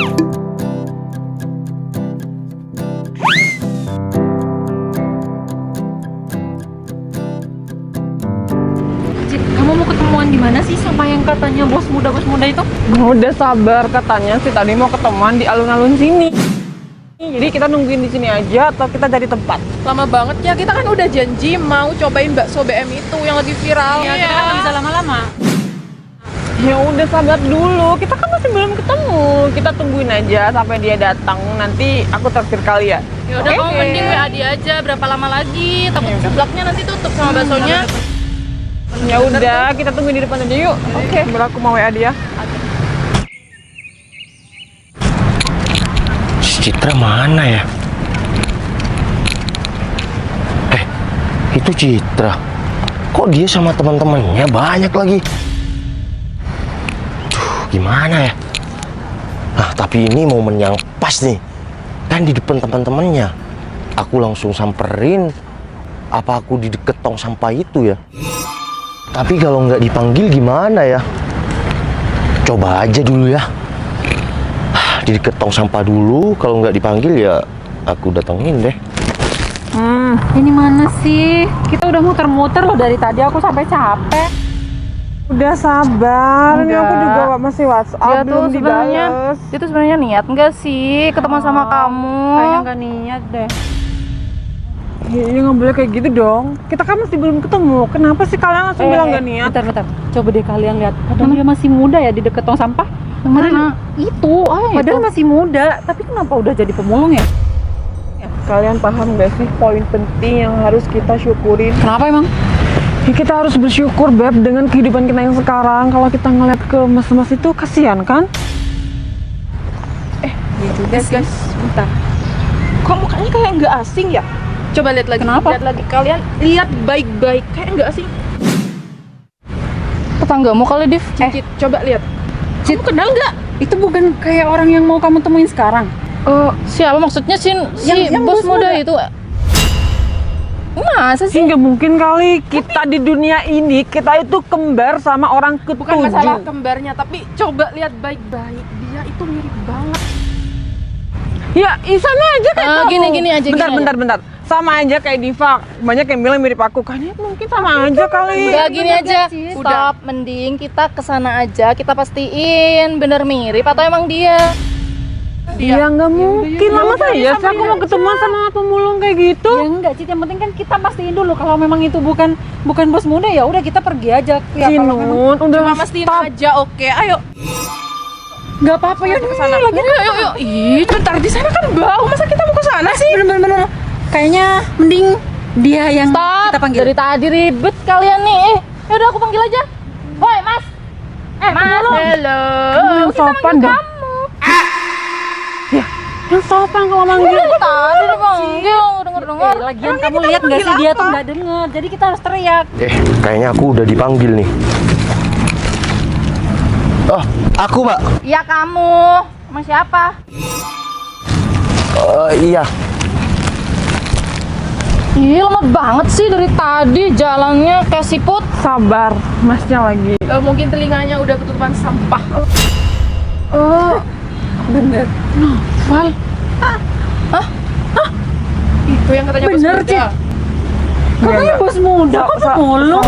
Kamu mau ketemuan di mana sih sama yang katanya bos muda itu? Udah sabar, katanya sih tadi mau ketemuan di alun-alun sini. Jadi kita nungguin di sini aja atau kita cari tempat? Lama banget ya, kita kan udah janji mau cobain bakso BM itu yang lagi viral. Iya, kita kan nggak bisa lama-lama. Ya udah sabar dulu, kita kan masih belum ketemu. Kita tungguin aja sampai dia datang. Nanti aku traktir kali ya. Ya udah, kamu mending WA dia aja. Berapa lama lagi? Takut seblaknya nanti tutup sama baksonya. Ya udah, kita tungguin di depan aja yuk. Oke, aku mau WA dia. Citra mana ya? Itu Citra. Kok dia sama teman-temannya banyak lagi? Gimana ya? Nah, tapi ini momen yang pas nih. Kan di depan teman-temannya. Aku langsung samperin. Apa aku di deket tong sampah itu ya? Tapi kalau nggak dipanggil gimana ya? Coba aja dulu ya. Di deket tong sampah dulu. Kalau nggak dipanggil ya aku datengin deh. Ini mana sih? Kita udah muter-muter loh dari tadi, aku sampai capek. Udah sabar, ini aku juga masih WhatsApp Dia belum dibales. Dia tuh sebenarnya niat nggak sih ketemu sama kamu? Kayaknya nggak niat deh. Ya nggak boleh kayak gitu dong. Kita kan masih belum ketemu. Kenapa sih kalian langsung bilang nggak niat? Bentar. Coba deh kalian lihat. Padahal dia masih muda ya di deket tong sampah. Yang mana? Itu. Padahal masih muda, tapi kenapa udah jadi pemulung ya? Kalian paham gak sih poin penting yang harus kita syukurin? Kenapa emang? Ya, kita harus bersyukur Beb dengan kehidupan kita yang sekarang. Kalau kita ngeliat ke mas-mas itu kasihan kan? Guys, bentar. Kok mukanya kayak nggak asing ya? Coba lihat lagi. Kenapa? Lihat lagi. Kalian lihat baik-baik, kayak nggak asing. Tetanggamu kali, Div. Cicit, coba lihat. Kamu kenal nggak? Itu bukan kayak orang yang mau kamu temuin sekarang? Siapa maksudnya si yang bos bos muda muda itu? Masa sih? Nggak mungkin kali kita di dunia ini kita itu kembar sama orang ketujuh. Bukan masalah kembarnya, tapi coba lihat baik-baik. Dia itu mirip banget. Ya, sama aja kayak kamu. Gini aja. Bentar. Sama aja kayak Diva. Banyak yang bilang mirip aku. Kayaknya mungkin sama aja kali. Udah gini aja. Stop, mending kita kesana aja. Kita pastiin bener mirip atau emang dia. Ya nggak mungkin lah, masa ya sih aku mau ketemu sama pemulung kayak gitu. Ya enggak, Cit, yang penting kan kita pastiin dulu kalau memang itu bukan bos muda, ya udah kita pergi aja. Ya kalau memang udah cuma pastiin aja, oke. Ayo. nggak apa-apa ya Ke sana. Yuk. Ih, bentar, di sana kan bau. Masa kita mau ke sana sih? bener. Kayaknya mending dia yang Stop. kita panggil. Dari tadi ribet kalian nih. Yaudah aku panggil aja. Woi, Mas. Mas. Hello. Yang sopan dong. Ya, yang sopan kalau manggil. Tadi udah panggil, denger. Lagian kamu lihat nggak sih dia tuh nggak denger, jadi kita harus teriak. Kayaknya aku udah dipanggil nih. Oh, aku Mbak. Iya kamu. Sama siapa? Iya. Ih, lama banget sih dari tadi jalannya kayak siput. Sabar, masnya lagi. Mungkin telinganya udah ketutupan sampah. Bener. Val. Itu yang katanya Bener, bos muda. Cit. Katanya bos muda, kok pemulung?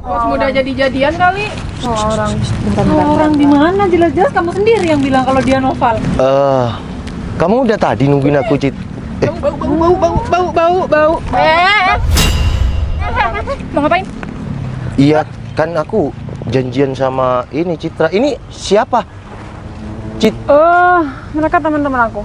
Bos muda jadi-jadian kali. Orang di mana? Jelas-jelas kamu sendiri yang bilang kalau dia novel. Kamu udah tadi nungguin aku, Cit. Bau. Mau ngapain? Iya, kan aku janjian sama ini Citra. Ini siapa? Cit. Mereka teman-teman aku.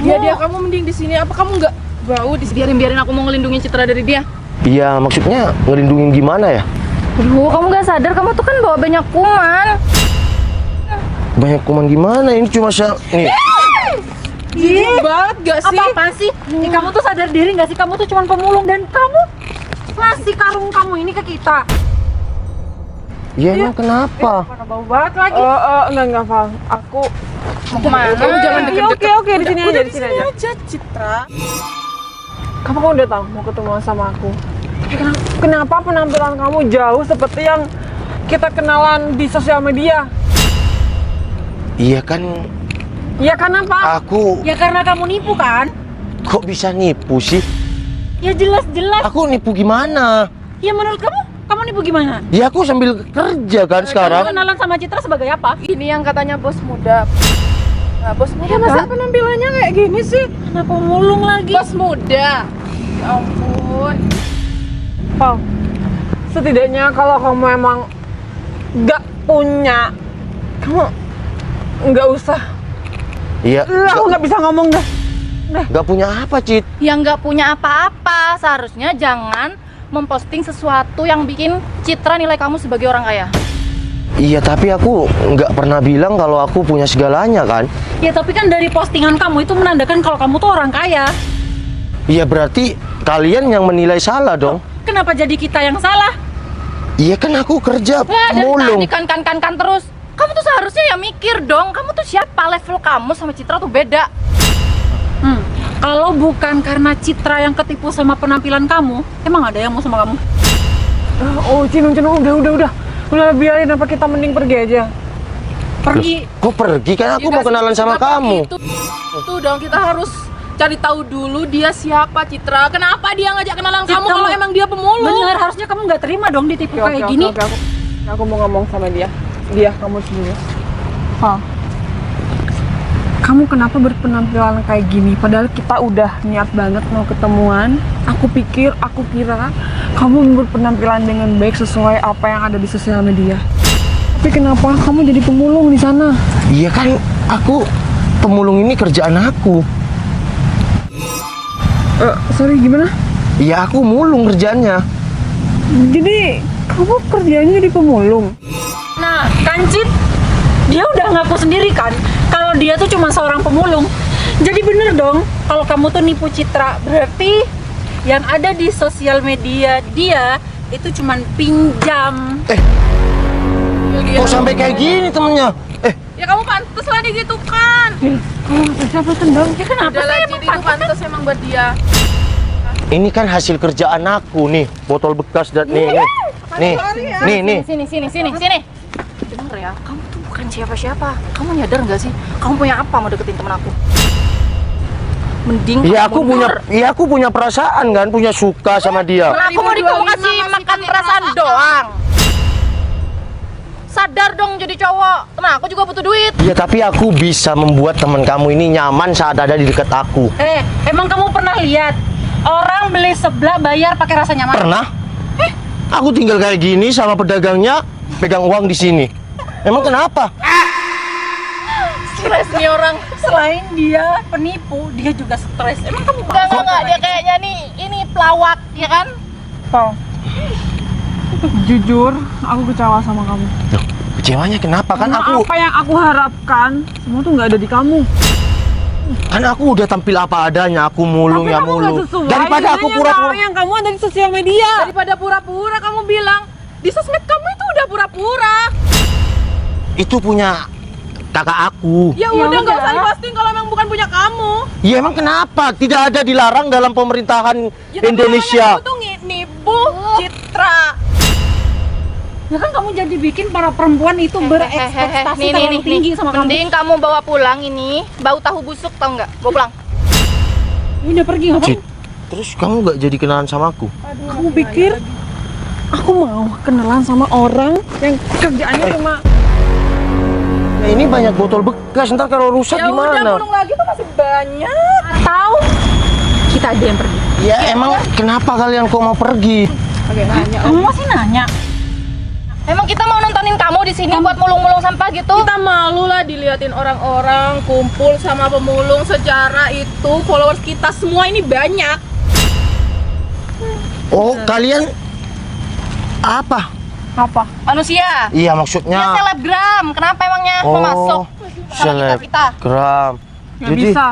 Dia kamu mending di sini. Apa kamu nggak bau? Biarin aku mau ngelindungin Citra dari dia. Iya, maksudnya ngelindungin gimana ya? Aduh, kamu nggak sadar kamu tuh kan bawa banyak kuman. Banyak kuman gimana? Ini cuma nih. Jijik banget gak sih? Apa-apaan sih? Kamu tuh sadar diri nggak sih? Kamu tuh cuma pemulung dan kamu ngasih karung kamu ini ke kita. Iya, emang kenapa? Mana bau banget lagi. Enggak, Val. Aku Mau kemana? Kamu jangan deket-deket. Oke, di sini aja, di sini aja. Citra. Kamu kan udah tahu mau ketemu sama aku. Kenapa penampilan kamu jauh seperti yang kita kenalan di sosial media? Iya kan, Iya kan apa? aku Ya karena kamu nipu kan? kok bisa nipu sih? Ya jelas-jelas. Aku nipu gimana? Ya menurut kamu nipu gimana? Ya aku sambil kerja kan Kamu sekarang. kenalan sama Citra sebagai apa? Ini yang katanya bos muda. Nah, bos muda masa penampilannya kayak gini sih? Kenapa mulung lagi? bos muda. Ya ampun. Pal, setidaknya kalau kamu emang nggak punya, kamu nggak usah. Iya. Aku nggak bisa ngomong dah. Nggak punya apa, Cit? Yang nggak punya apa-apa, seharusnya jangan memposting sesuatu yang bikin citra nilai kamu sebagai orang kaya. Iya, tapi aku nggak pernah bilang kalau aku punya segalanya kan? Ya tapi kan dari postingan kamu itu menandakan kalau kamu tuh orang kaya. Iya, berarti kalian yang menilai salah dong. Kenapa jadi kita yang salah? Iya kan aku kerja Dari mulung. tadi kan terus. Kamu tuh seharusnya ya mikir dong, kamu tuh siapa, level kamu sama Citra tuh beda. Kalau bukan karena Citra yang ketipu sama penampilan kamu, emang ada yang mau sama kamu? Oh, Cinu, udah. Udah biarin, apa kita mending pergi aja. Pergi. Kok pergi kan aku mau kenalan sama kamu. Itu dong, kita harus cari tahu dulu dia siapa, Citra. Kenapa dia ngajak kenalan Citra, kamu kalau emang dia pemulung? Bener, harusnya kamu nggak terima dong ditipu kayak gini. Aku mau ngomong sama dia. Kamu sendiri. Kamu kenapa berpenampilan kayak gini? Padahal kita udah niat banget mau ketemuan. Aku kira kamu berpenampilan dengan baik sesuai apa yang ada di sosial media. Tapi kenapa kamu jadi pemulung di sana? Iya kan aku pemulung, ini kerjaan aku. Sorry, gimana? Iya aku mulung kerjaannya. Jadi kamu kerjanya jadi pemulung? Nah, kan Cit, dia udah ngaku sendiri kan kalau dia tuh cuma seorang pemulung. Jadi bener dong kalau kamu tuh nipu Citra. Berarti yang ada di sosial media dia itu cuma pinjam. Kok sampai kayak gini temennya? Ya kamu pantas lah digitukan. Siapa tendang? Ya kenapa Udah sih lah, emang jadi itu pantas emang buat dia. Ini kan hasil kerjaan aku nih, botol bekas dan nih. Nih. Sini. Dengar ya, kamu tuh bukan siapa-siapa. Kamu nyadar nggak sih? Kamu punya apa mau deketin temen aku? Mending Iya kamu mundur. aku punya perasaan kan, punya suka sama dia. Aku mau kasih makan perasaan doang. Sadar dong jadi cowok. Nah, aku juga butuh duit. Iya tapi aku bisa membuat teman kamu ini nyaman saat ada di dekat aku. Emang kamu pernah lihat orang beli seblak bayar pakai rasa nyaman? Pernah? Aku tinggal kayak gini sama pedagangnya, pegang uang di sini. Emang kenapa? Stres nih orang. Selain dia penipu, dia juga stres. Emang kamu Enggak, dia kayaknya nih ini pelawak, ya kan? Jujur, aku kecewa sama kamu. Loh, kecewanya kenapa? Kan aku Apa yang aku harapkan semua tuh nggak ada di kamu. udah tampil apa adanya, aku mulung ya mulung. Daripada aku pura-pura. yang kamu ada di sosial media. Daripada pura-pura kamu bilang di sosmed kamu itu udah pura-pura. Itu punya kakak aku. Ya udah nggak usah diposting kalau emang bukan punya kamu. Ya emang kenapa? Tidak ada dilarang dalam pemerintahan Indonesia. Itu tuh nipu Citra. Ya kan kamu jadi bikin para perempuan itu berekspektasi terlalu tinggi sama kamu. Mending kamu bawa pulang ini bau tahu busuk, tau nggak? Bawa pulang. Ini udah pergi ngapain? Cit, terus kamu nggak jadi kenalan sama aku? Kamu pikir aku mau kenalan sama orang yang kerjaannya cuma Nah ini banyak botol bekas, ntar kalau rusak Ya udah, gimana? burung lagi tuh masih banyak. Atau kita aja yang pergi? Ya emang kenapa kalian kok mau pergi? Kamu masih nanya? Emang kita mau nontonin kamu di sini buat mulung-mulung sampah gitu? Kita malu lah diliatin orang-orang kumpul sama pemulung secara itu. Followers kita semua ini banyak. Oh kalian apa? Manusia. Iya Ya maksudnya. selebgram. Kenapa emangnya mau masuk sama kita? Selebgram. nggak bisa.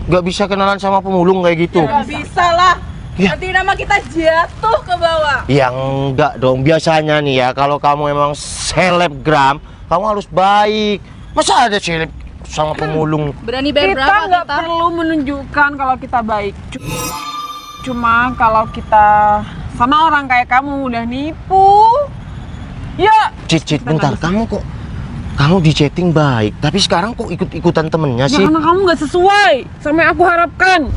Nggak bisa kenalan sama pemulung kayak gitu? Nggak bisa lah. Ya. Nanti nama kita jatuh ke bawah. Ya enggak dong, biasanya nih ya kalau kamu emang selebgram, kamu harus baik. Masa ada seleb sama pemulung? Berani bayar Kita berapa nggak kita? perlu menunjukkan kalau kita baik. Cuma kalau kita sama orang kayak kamu udah nipu. Ya, Cicit bentar, kamu kok Kamu di chatting baik, tapi sekarang kok ikut-ikutan temennya Ya sih? karena kamu nggak sesuai sama yang aku harapkan.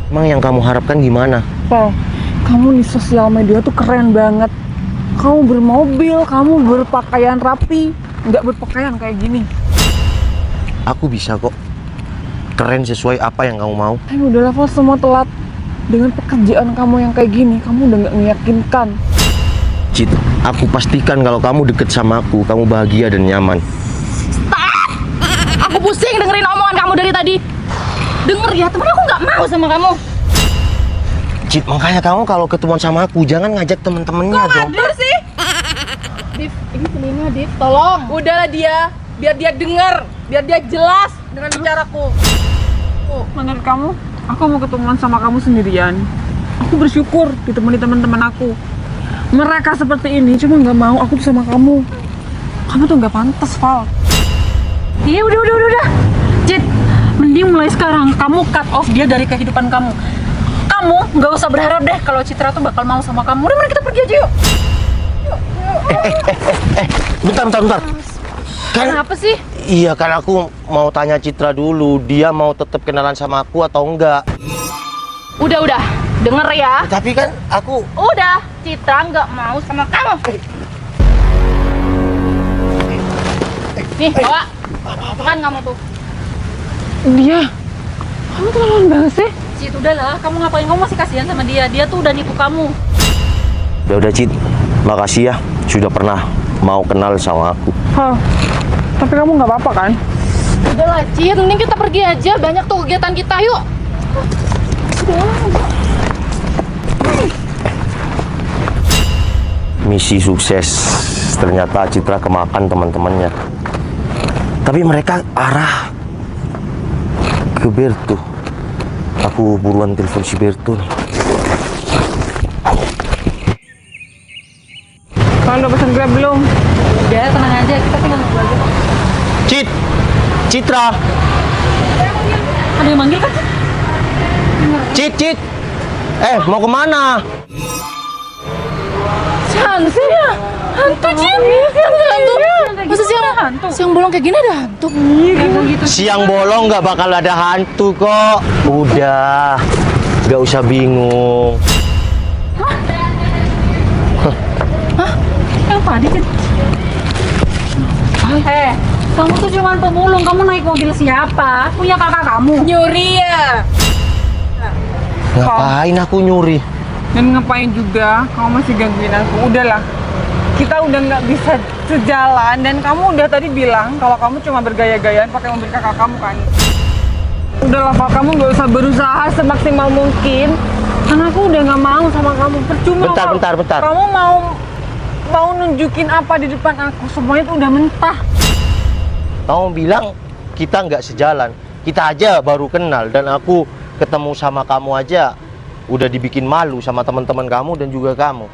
Emang yang kamu harapkan gimana? Pal, kamu di sosial media tuh keren banget. Kamu bermobil, kamu berpakaian rapi, nggak berpakaian kayak gini. Aku bisa kok. Keren sesuai apa yang kamu mau. Udah level semua telat. Dengan pekerjaan kamu yang kayak gini, kamu udah nggak meyakinkan. Cit, aku pastikan kalau kamu deket sama aku, kamu bahagia dan nyaman. Aku pusing dengerin omongan kamu dari tadi. Denger ya, temen aku nggak mau sama kamu. Cit, makanya kamu kalau ketemuan sama aku, jangan ngajak temen-temennya dong. Bener sih. Div, ini telinga Div, tolong. Udahlah dia, biar dia denger, biar dia jelas dengan bicaraku. Menurut kamu, aku mau ketemuan sama kamu sendirian. Aku bersyukur ditemani teman-teman aku. Mereka seperti ini, cuma nggak mau aku tuh sama kamu. Kamu tuh nggak pantas, Val. Iya udah. Cit, mending mulai sekarang kamu cut off dia dari kehidupan kamu. Kamu nggak usah berharap deh kalau Citra tuh bakal mau sama kamu. Udah, mari kita pergi aja yuk. Bentar. Kan, Kenapa sih? iya kan aku mau tanya Citra dulu, dia mau tetap kenalan sama aku atau enggak? Udah, denger ya. Tapi kan aku Udah, Citra nggak mau sama kamu. Nih, bawa. Apaan kamu tuh? Dia, kamu terlalu banget sih. Cit, udahlah. Kamu ngapain? Kamu masih kasihan sama dia. Dia tuh udah nipu kamu. udah Cit, makasih ya sudah pernah mau kenal sama aku. Hah, tapi kamu nggak apa-apa kan? Udahlah, Cit, mending kita pergi aja. Banyak tuh kegiatan kita, yuk. Misi sukses, ternyata Citra kemakan teman-temannya. Tapi mereka arah ke Berto. Aku buruan telepon si Berto nih. Kalian udah pesan Grab belum? Udah, tenang aja. Kita tinggal nunggu aja kok. Citra, Ada yang manggil kan? Cit. Mau kemana? Hantu ya? Hantu, Cit. Hantu. Masa siang bolong kayak gini ada hantu? Siang bolong nggak bakal ada hantu kok. Udah, nggak usah bingung. Yang tadi Cit. Kamu tuh cuma pemulung. Kamu naik mobil siapa? Punya kakak kamu. Nyuri ya? Ngapain aku nyuri? Dan ngapain juga? Kamu masih gangguin aku. Udahlah, kita udah nggak bisa sejalan. Dan kamu udah tadi bilang kalau kamu cuma bergaya-gayaan pakai mobil kakak kamu kan? Udahlah Pak, kamu nggak usah berusaha semaksimal mungkin. Karena aku udah nggak mau sama kamu. Percuma. Bentar. Kamu mau nunjukin apa di depan aku? Semuanya tuh udah mentah. Kamu bilang kita nggak sejalan. Kita aja baru kenal dan aku ketemu sama kamu aja udah dibikin malu sama teman-teman kamu dan juga kamu.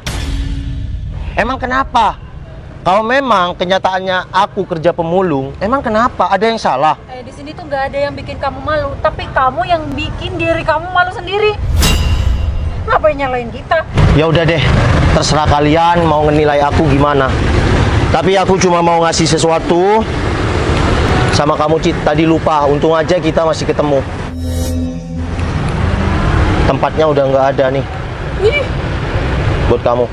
Emang kenapa? Kalau memang kenyataannya aku kerja pemulung, emang kenapa? Ada yang salah? Di sini tuh nggak ada yang bikin kamu malu, tapi kamu yang bikin diri kamu malu sendiri. Ngapain nyalain kita? Ya udah deh, terserah kalian mau ngenilai aku gimana. Tapi aku cuma mau ngasih sesuatu sama kamu, Cit. Tadi lupa, untung aja kita masih ketemu. Tempatnya udah nggak ada nih. Buat kamu.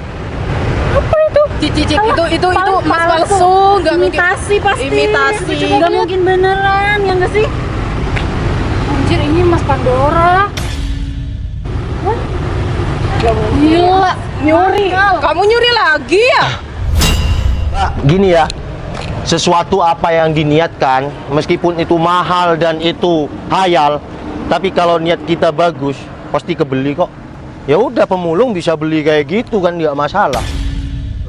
Cicik itu mas palsu, nggak mungkin. Imitasi pasti. Imitasi. Nggak mungkin beneran, ya nggak sih? Anjir, ini mas Pandora. Gila, nyuri. Kamu nyuri lagi ya? Gini ya, sesuatu apa yang diniatkan, meskipun itu mahal dan itu hayal, tapi kalau niat kita bagus, pasti kebeli kok. Ya udah, pemulung bisa beli kayak gitu kan, nggak masalah.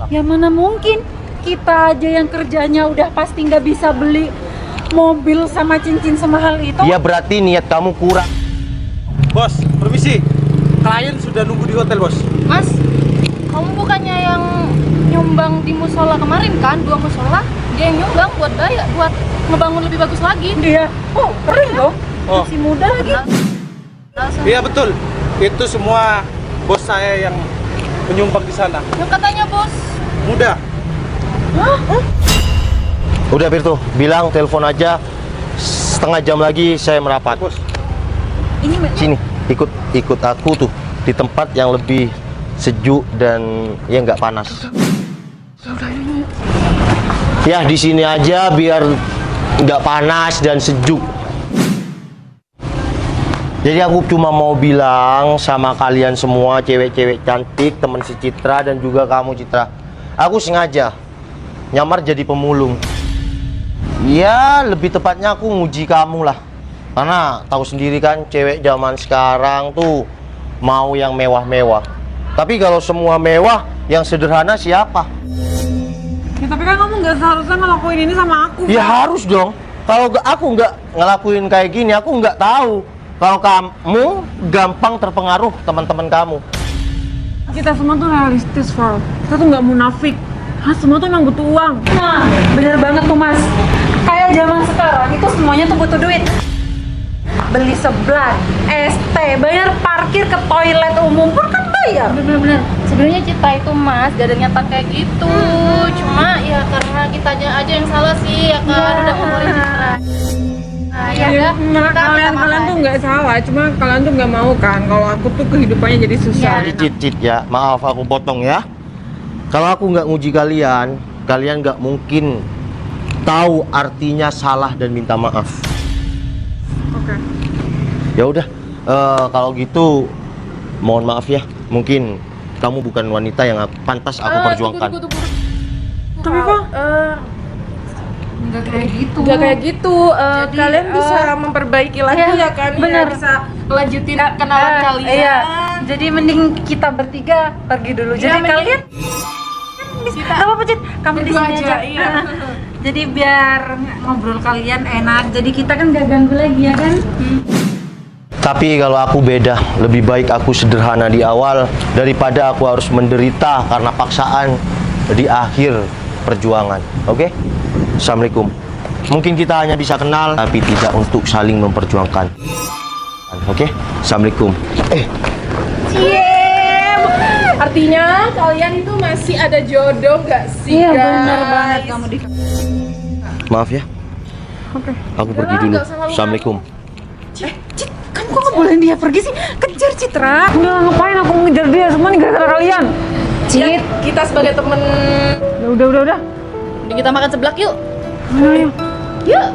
Ya mana mungkin, kita aja yang kerjanya udah pasti nggak bisa beli mobil sama cincin semahal itu. Ya berarti niat kamu kurang. Bos, permisi. Klien sudah nunggu di hotel, bos. Mas, kamu bukannya yang nyumbang di musola kemarin kan? 2 musola, dia yang nyumbang buat buat ngebangun lebih bagus lagi. Dia, keren dong. Oh. Masih muda lagi. Iya betul. Itu semua bos saya yang menyumbang di sana. Yang katanya bos. Muda. Udah Virtu, bilang telepon aja. Setengah jam lagi saya merapat. Bos. Sini, ikut aku tuh di tempat yang lebih sejuk dan ya nggak panas. Ya di sini aja biar nggak panas dan sejuk. Jadi aku cuma mau bilang sama kalian semua cewek-cewek cantik, teman si Citra dan juga kamu Citra. Aku sengaja nyamar jadi pemulung. Ya lebih tepatnya aku nguji kamu lah. Karena tahu sendiri kan cewek zaman sekarang tuh mau yang mewah-mewah. Tapi kalau semua mewah, yang sederhana siapa? Ya tapi kan kamu nggak seharusnya ngelakuin ini sama aku. Ya harus dong. Kalau aku nggak ngelakuin kayak gini, aku nggak tahu kalau kamu gampang terpengaruh teman-teman kamu. Kita semua tuh realistis, Val. Kita tuh nggak munafik. Semua tuh emang butuh uang. Nah, bener banget tuh Mas. Kayak zaman sekarang itu semuanya tuh butuh duit. Beli seblak, ST, bayar parkir ke toilet umum pun kan bayar. Bener-bener. Sebenarnya Citra itu Mas gak ada niatan kayak gitu. Cuma ya karena kitanya aja yang salah sih ya kan. Udah ngomongin Citra. Nah, ya udah. Kalian tuh nggak salah, cuma kalian tuh nggak mau kan kalau aku tuh kehidupannya jadi susah. Cit ya, maaf aku potong ya. Kalau aku nggak nguji kalian, kalian nggak mungkin tahu artinya salah dan minta maaf. Oke. Ya udah, kalau gitu mohon maaf ya. Mungkin kamu bukan wanita yang pantas aku perjuangkan. Tunggu. Tapi kok Enggak kayak gitu. Gak kayak gitu. Kalian bisa memperbaiki lagi ya kan? bener. Ya, bisa lanjutin kenalan kalian. Iya. Jadi mending kita bertiga pergi dulu. Iya, Jadi mending kalian kita apa apa Cit? Kamu di berdua sini aja, aja. iya. Jadi biar ngobrol kalian enak. Jadi kita kan gak ganggu lagi ya kan? Tapi kalau aku beda, lebih baik aku sederhana di awal daripada aku harus menderita karena paksaan di akhir perjuangan. Oke? Assalamualaikum. Mungkin kita hanya bisa kenal, tapi tidak untuk saling memperjuangkan. Oke? Assalamualaikum. Artinya kalian itu masih ada jodoh gak sih? Iya guys? benar banget kamu di. Maaf ya. Oke. Aku pergi dulu. Assalamualaikum. Cit, kamu kok nggak boleh dia pergi sih? Kejar Citra. Enggak, ngapain aku ngejar dia? Semua nih gara-gara kalian. Cit, kita sebagai temen Udah. mending kita makan seblak yuk. Ayo. Yuk.